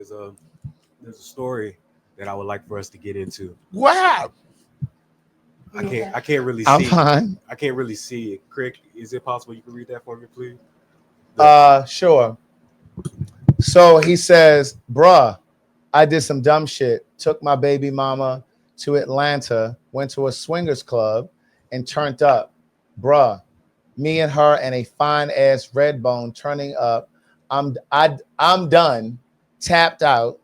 There's a there's a story that I would like for us to get into. Wow. I can't really I'm see. fine. I can't really see it. Crick, is it possible you can read that for me, please? Sure. So he says, bruh, I did some dumb shit. Took my baby mama to Atlanta, went to a swingers club and turned up. Bruh, me and her and a fine ass red bone turning up. I'm done, tapped out.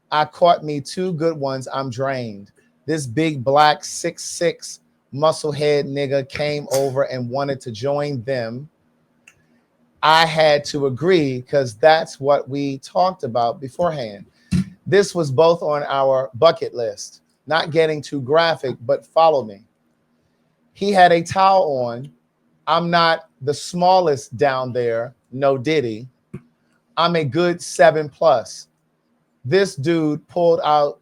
I caught me two good ones. I'm drained. This big black 6'6" muscle head nigga came over and wanted to join them. I had to agree because that's what we talked about beforehand. This was both on our bucket list. Not getting too graphic, but follow me. He had a towel on. I'm not the smallest down there, no diddy. I'm a good 7+. This dude pulled out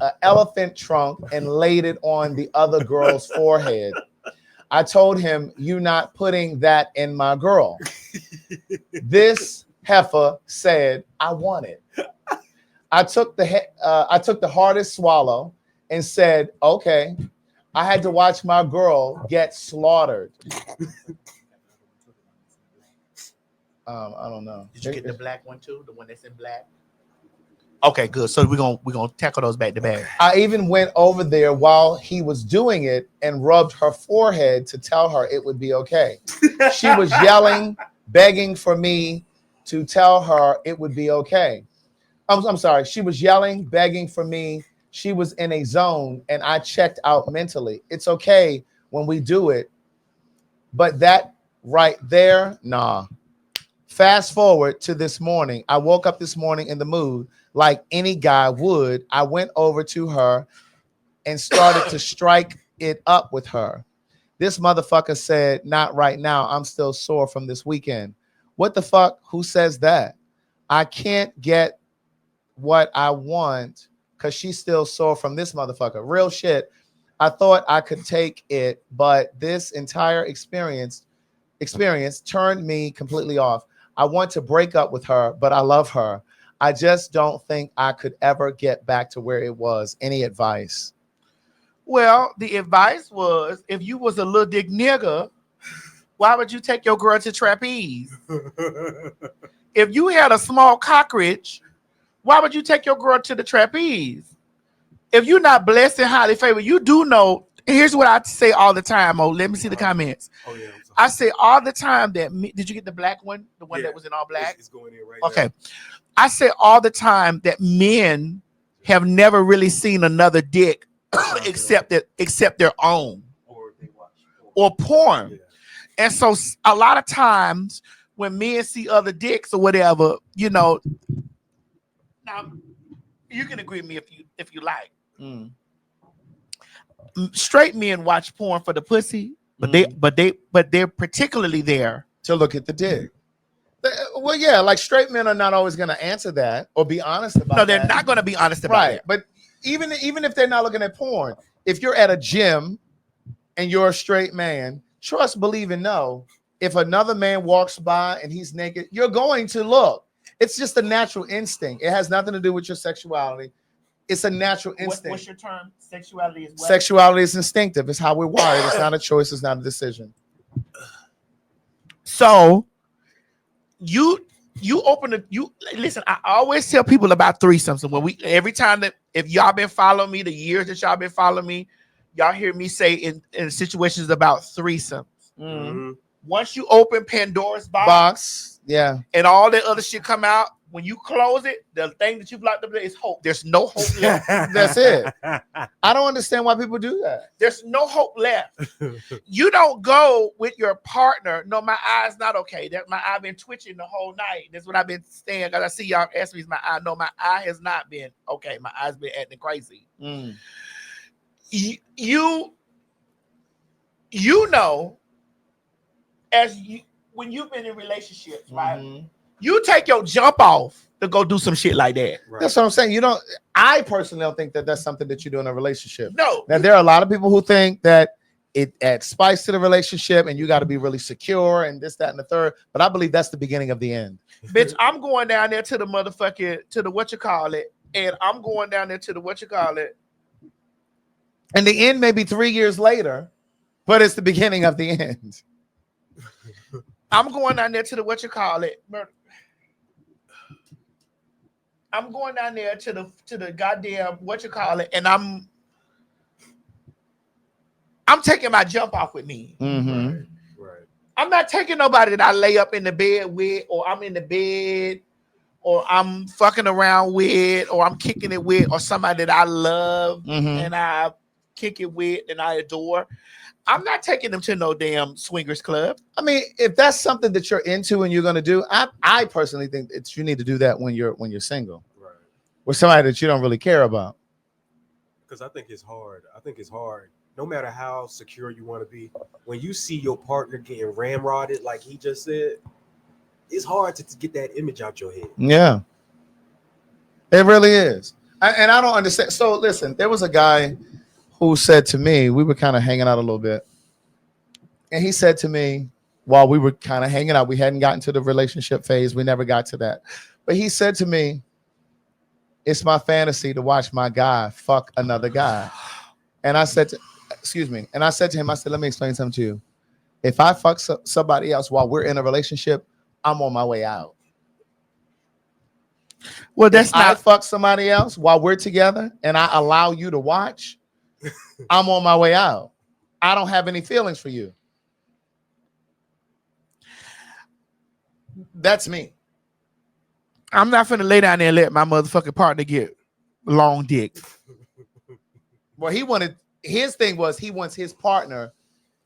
an elephant trunk and laid it on the other girl's forehead. I told him, "You not putting that in my girl." This heifer said, "I want it." I took the hardest swallow and said, "Okay." I had to watch my girl get slaughtered. I don't know. Did you get the black one too? The one that's in black? Okay, good. So we're gonna tackle those back to back. I even went over there while he was doing it and rubbed her forehead to tell her it would be okay. She was yelling, begging for me to tell her it would be okay. I'm sorry. She was yelling, begging for me. She was in a zone and I checked out mentally. It's okay when we do it, but that right there, nah. Fast forward to this morning. I woke up this morning in the mood like any guy would. I went over to her and started to strike it up with her. This motherfucker said, "Not right now. I'm still sore from this weekend." What the fuck? Who says that? I can't get what I want because she's still sore from this motherfucker. Real shit. I thought I could take it, but this entire experience turned me completely off. I want to break up with her, but I love her. I just don't think I could ever get back to where it was. Any advice? Well, the advice was if you was a little dick nigga, why would you take your girl to trapeze? If you had a small cockroach, why would you take your girl to the trapeze? If you're not blessed and highly favored, you do know. Here's what I say all the time. Oh, let me see the comments. Oh yeah. I say all the time that did you get the black one? The one that was in all black? It's going in right Okay. now. I say all the time that men have never really seen another dick except their own Or they watch or porn. Yeah. And so a lot of times when men see other dicks or whatever, now you can agree with me if you like. Straight men watch porn for the pussy, but they're particularly there To look at the dick. Well, yeah, like straight men are not always going to answer that or be honest about that. No, they're not going to be honest about Right. it. But even if they're not looking at porn, if you're at a gym and you're a straight man, trust, believe, and know, if another man walks by and he's naked, you're going to look. It's just a natural instinct. It has nothing to do with your sexuality. It's a natural instinct. What's your term? Sexuality is what? Sexuality is instinctive. It's how we're wired. It's not a choice. It's not a decision. So you listen. I always tell people about threesomes. And every time that if y'all been following me, the years that y'all been following me, y'all hear me say in situations about threesomes. Mm-hmm. Once you open Pandora's Box, yeah, and all that other shit come out, when you close it, the thing that you've locked up there is hope. There's no hope left. That's it. I don't understand why people do that. There's no hope left. You don't go with your partner. No, my eye's not okay. That my eye been twitching the whole night. That's what I've been saying. Because I see y'all ask me, is my eye? No, my eye has not been okay. My eye's been acting crazy. You know, when you've been in relationships, right? You take your jump off to go do some shit like that. Right. That's what I'm saying. I personally don't think that that's something that you do in a relationship. No. Now, there are a lot of people who think that it adds spice to the relationship, and you got to be really secure and this, that, and the third. But I believe that's the beginning of the end. Bitch, I'm going down there to the motherfucking, to the what you call it, and I'm going down there to the what you call it. And the end may be 3 years later, but it's the beginning of the end. I'm going down there to the what you call it. I'm going down there to the goddamn what you call it, and I'm taking my jump off with me. Mm-hmm. Right. I'm not taking nobody that I lay up in the bed with, or I'm in the bed, or I'm fucking around with, or I'm kicking it with, or somebody that I love and I kick it with and I adore. I'm not taking them to no damn swingers club. I mean, if that's something that you're into and you're going to do, I personally think that you need to do that when you're single, Right. with somebody that you don't really care about. Because I think it's hard. No matter how secure you want to be, when you see your partner getting ramrodded, like he just said, it's hard to get that image out your head. Yeah, it really is. And I don't understand. So listen, there was a guy who said to me, we were kind of hanging out a little bit, and he said to me, while we were kind of hanging out, we hadn't gotten to the relationship phase. We never got to that. But he said to me, it's my fantasy to watch my guy fuck another guy. And I said to him, I said, let me explain something to you. If I fuck somebody else while we're in a relationship, I'm on my way out. Well, that's I fuck somebody else while we're together and I allow you to watch, I'm on my way out. I don't have any feelings for you. That's me. I'm not finna lay down there and let my motherfucking partner get long dick. Well, his thing was he wants his partner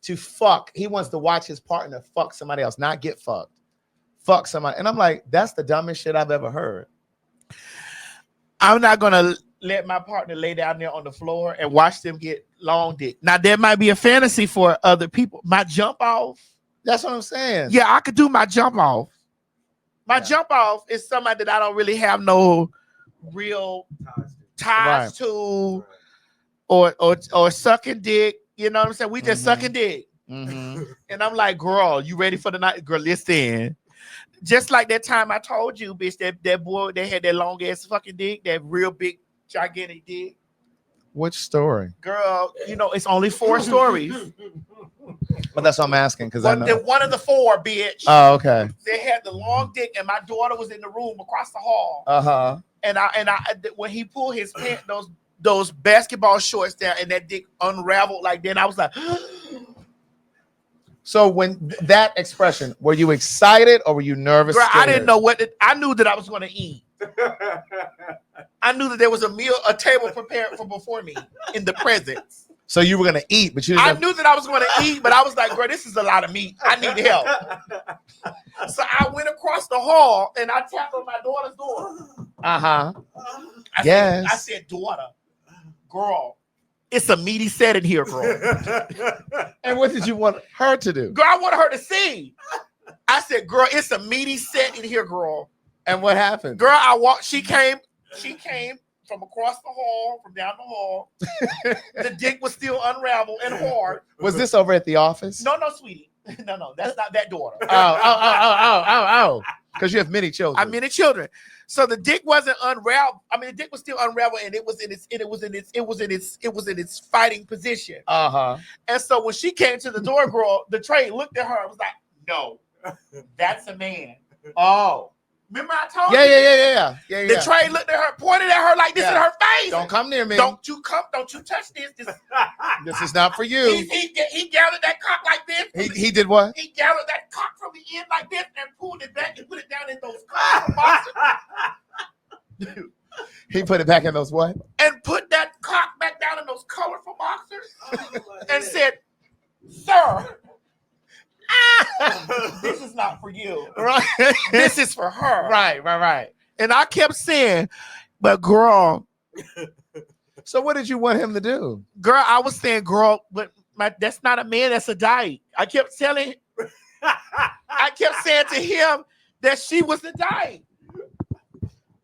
to fuck. He wants to watch his partner fuck somebody else, not get fucked. Fuck somebody. And I'm like, that's the dumbest shit I've ever heard. I'm not gonna let my partner lay down there on the floor and watch them get long dick. Now, there might be a fantasy for other people. My jump off. That's what I'm saying. Yeah, I could do my jump off. My jump off is somebody that I don't really have no real ties to, or sucking dick. You know what I'm saying? We just sucking dick. Mm-hmm. And I'm like, girl, you ready for the night? Girl, listen. Just like that time I told you, bitch, that boy that had that long ass fucking dick, that real big gigantic dick. Which story? Girl, you know, it's only 4 stories. But that's what I'm asking, because I know. One of the 4, bitch. Oh, okay. They had the long dick, and my daughter was in the room across the hall. Uh-huh. And I when he pulled his pants, those basketball shorts down, and that dick unraveled like that, I was like. So when that expression, were you excited or were you nervous? Girl, I didn't know I knew that I was going to eat. I knew that there was a table prepared for before me in the presence. So you were going to eat, but you didn't. I knew that I was going to eat, but I was like, girl, this is a lot of meat. I need help. So I went across the hall and I tapped on my daughter's door. Uh-huh. I said, daughter, girl, it's a meaty set in here, girl. And what did you want her to do? Girl, I wanted her to see. I said, girl, it's a meaty set in here, girl. And what happened? Girl, she came from across the hall, from down the hall. The dick was still unraveled and hard. Was this over at the office? No, sweetie. No, that's not that daughter. Oh. Because you have many children. I have many children. So the dick wasn't unraveled. I mean, the dick was still unraveled, and it was in its fighting position. Uh-huh. And so when she came to the door, girl, the tray looked at her and was like, "No, that's a man." Oh. Remember I told you? Yeah. The tray looked at her, pointed at her like this in her face. Don't come near me. Don't you touch this. This is not for you. He gathered that cock like this. He did what? He gathered that cock from the end like this and pulled it back and put it down in those colorful boxers. He put it back in those what? And put that cock back down in those colorful boxers and said, "Sir, this is not for you. Right. This is for her." Right. And I kept saying, but girl. So what did you want him to do? Girl, I was saying, girl, but that's not a man, that's a dyke. I kept saying to him that she was a dyke.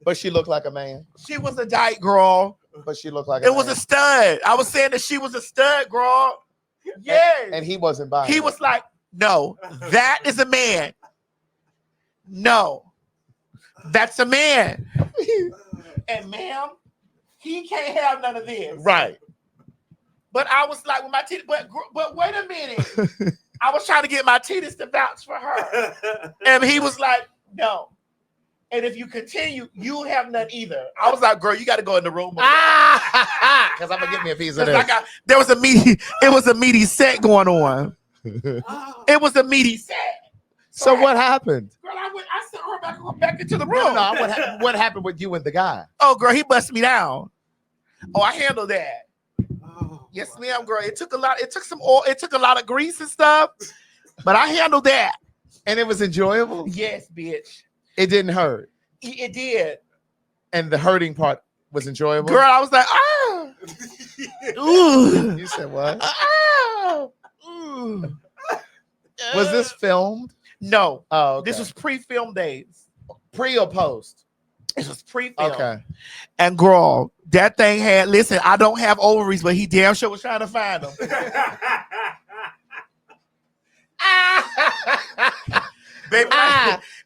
But she looked like a man. She was a dyke, girl. But she looked like it was a stud. I was saying that she was a stud, girl. Yes. And he wasn't buying. He it. was like, no, that is a man. No, that's a man. And ma'am, he can't have none of this. right. But I was like, with my titties, but wait a minute. I was trying to get my titties to vouch for her. And he was like, no. And if you continue, you'll have none either. I was like, girl, you got to go in the room. Because I'm gonna get me a piece of this. There was a meaty set going on. It was a meaty set. So what happened? Girl, I sent her back into the room. No, what happened with you and the guy? Oh, girl, he busted me down. Oh, I handled that. Oh, Yes, ma'am, girl. It took a lot. It took some oil. It took a lot of grease and stuff. But I handled that. And it was enjoyable? Yes, bitch. It didn't hurt. It did. And the hurting part was enjoyable? Girl, I was like, ah. Ooh. You said what? Ah. Ooh. Was this filmed? No. Oh, okay. This was pre-film days. pre or post? This was pre-film. Okay. And girl, that thing had, listen, I don't have ovaries, but he damn sure was trying to find them. Baby,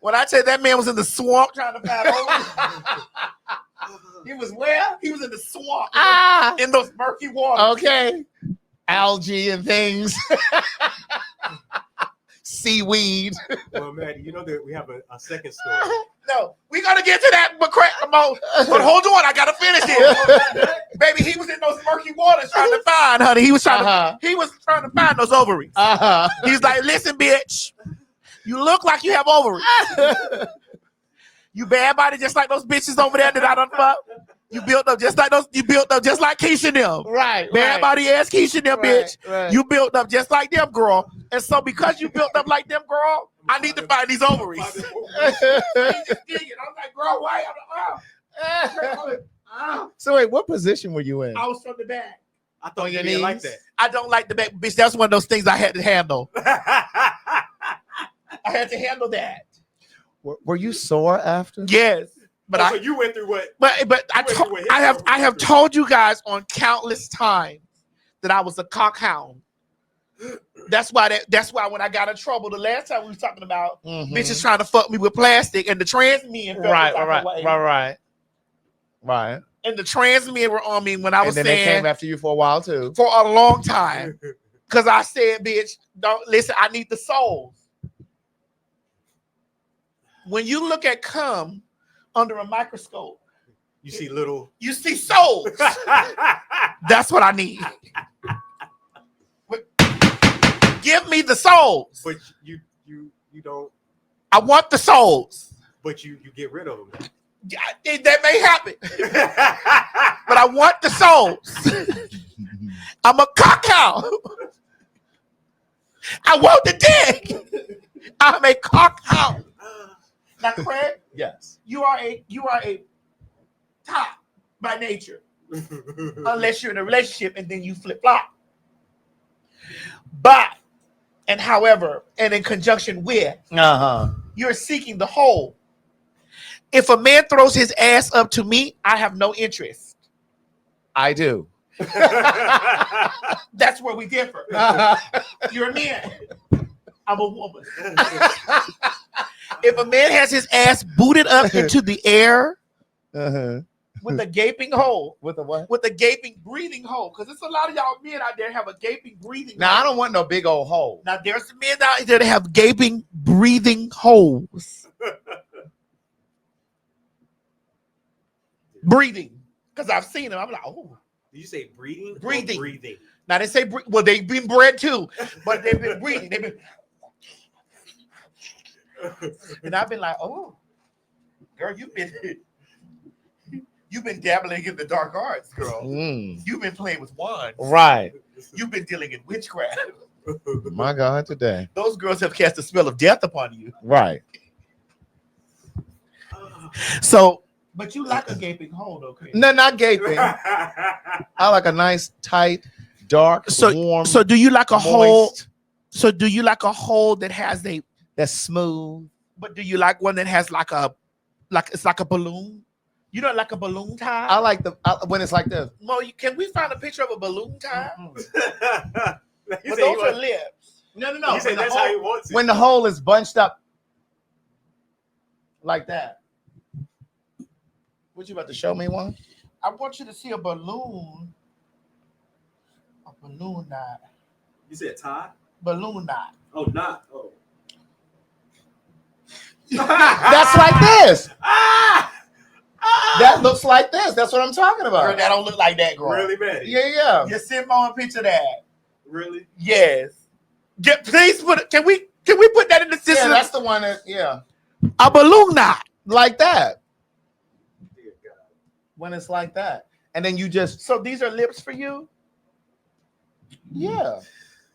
when I tell you that man was in the swamp trying to find ovaries. He was where? He was in the swamp. In those murky waters. Okay. Algae and things. Seaweed. Well, Maddie, you know that we have a second story. No, we gotta get to that, but hold on, I gotta finish it. Baby, he was in those murky waters trying to find, honey. He was trying to find those ovaries. He's like, listen, bitch, you look like you have ovaries. You bad body just like those bitches over there that I done fuck. You built up just like those. You built up just like Keisha and them. Right. Bad body ass Keisha and them, bitch. Right. You built up just like them, girl. And so because you built up like them, girl, I need to find these ovaries. He just digging. I'm like, girl, why? So wait, what position were you in? I was from the back. I thought you didn't like that. I don't like the back, bitch. That's one of those things I had to handle. I had to handle that. Were you sore after? Yes. But so you went through what? But I have told you guys on countless times that I was a cockhound. That's why when I got in trouble the last time we was talking about bitches trying to fuck me with plastic and the trans men felt Right. And the trans men were on me when I was saying they came after you for a while too. For a long time. Because I said, bitch, don't listen, I need the souls. When you look at cum under a microscope, you see souls. That's what I need. Give me the souls. But you don't. I want the souls. But you get rid of them. That may happen. But I want the souls. I'm a cockhound. I want the dick. I'm a cockhound. Now, Craig, yes, you are a top by nature, unless you're in a relationship and then you flip flop. But and however, and in conjunction with, you're seeking the whole. If a man throws his ass up to me, I have no interest. I do. That's where we differ. You're a man. I'm a woman. If a man has his ass booted up into the air with a gaping hole. With a what? With a gaping breathing hole. Because there's a lot of y'all men out there have a gaping breathing hole. I don't want no big old hole. Now, there's some men out there that have gaping breathing holes. Breathing. Because I've seen them. I'm like, oh. Did you say breathing? Breathing. Breathing. Now, they say, well, they've been bred too. But they've been breathing. They've been... And I've been like, oh, girl, you've been dabbling in the dark arts, girl. You've been playing with wands. Right. You've been dealing in witchcraft. My God, today. Those girls have cast a spell of death upon you. Right. So, but you like a gaping hole, though, Chris. No, not gaping. I like a nice, tight, dark, warm. So do you like a moist hole? So do you like a hole that has that's smooth? But do you like one that has it's like a balloon? You don't like a balloon tie? I like when it's like this. Mo, can we find a picture of a balloon tie? He But said he those are want- lips. No. He said When the that's how he hole- wants it. when the hole is bunched up like that. What you about to show me one? I want you to see a balloon. A balloon knot. You said tie? Balloon knot. Oh, not. Oh. That's like this. Ah! Ah! That looks like this. That's what I'm talking Girl, about. that don't look like that, girl. Really, man? Yeah. You send Mo a picture of that. Really? Yes. Please put it. Can we put that in the Yeah, system? that's the one that, a balloon knot. like that. Dear God. When it's like that. And then you just, So these are lips for you? yeah.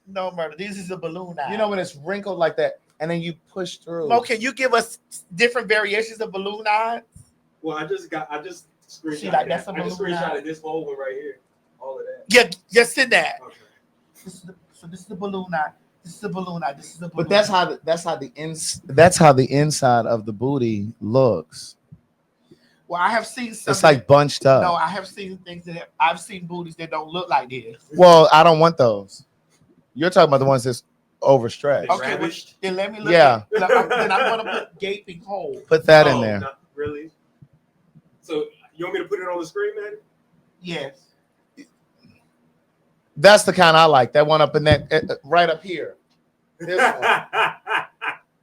No, murder. This is a balloon knot. You know, when it's wrinkled like that, and then you push through. Mo, can you give us different variations of balloon knots? Well, I just screenshotted. See, like, that's a I just balloon knot. screenshotted this whole one right here. All of that. Yeah, just send that. Okay. This is the balloon knot. This is the balloon knot. This is the balloon. But that's how the inside of the booty looks. Well, I have seen some. It's like bunched up. No, I have seen things that I've seen booties that don't look like this. Well, I don't want those. You're talking about the ones that's overstretched. Okay. Okay, well, Ravished? then let me look. Yeah. Then I'm gonna put gaping hole. Put that in Oh, there. not really? So, you want me to put it on the screen, man? Yes. That's the kind I like. That one up in that right up here. This one.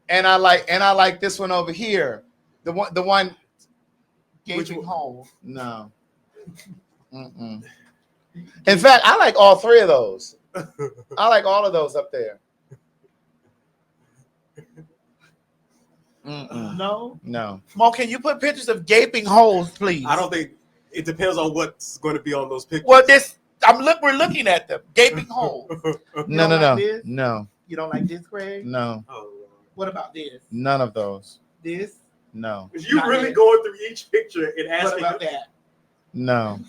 And I like this one over here. The one. Gaping hole. No. Mm-mm. In fact, I like all three of those. I like all of those up there. Mm-mm. No. No. Mo, can you put pictures of gaping holes, please? I don't think it depends on what's going to be on those pictures. Well, we're looking at them. Gaping holes. No. don't like this? No. You don't like this, Craig? No. Oh, Lord. What about this? None of those. This? No. You Not really yet. going through each picture and What asking? about that? No.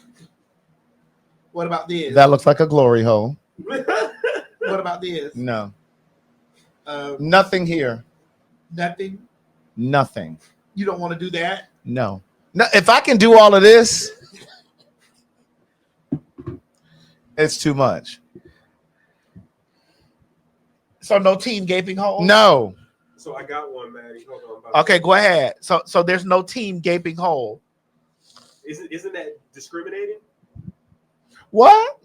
What about this? That looks like a glory hole. What about this? No. Uh, Nothing here. nothing. Nothing. You don't want to do that. No. No. If I can do all of this, it's too much. So no team gaping hole. No. So I got one, Maddie. Hold on. I'm about to- Okay, go ahead. So there's no team gaping hole. Isn't that discriminating? What?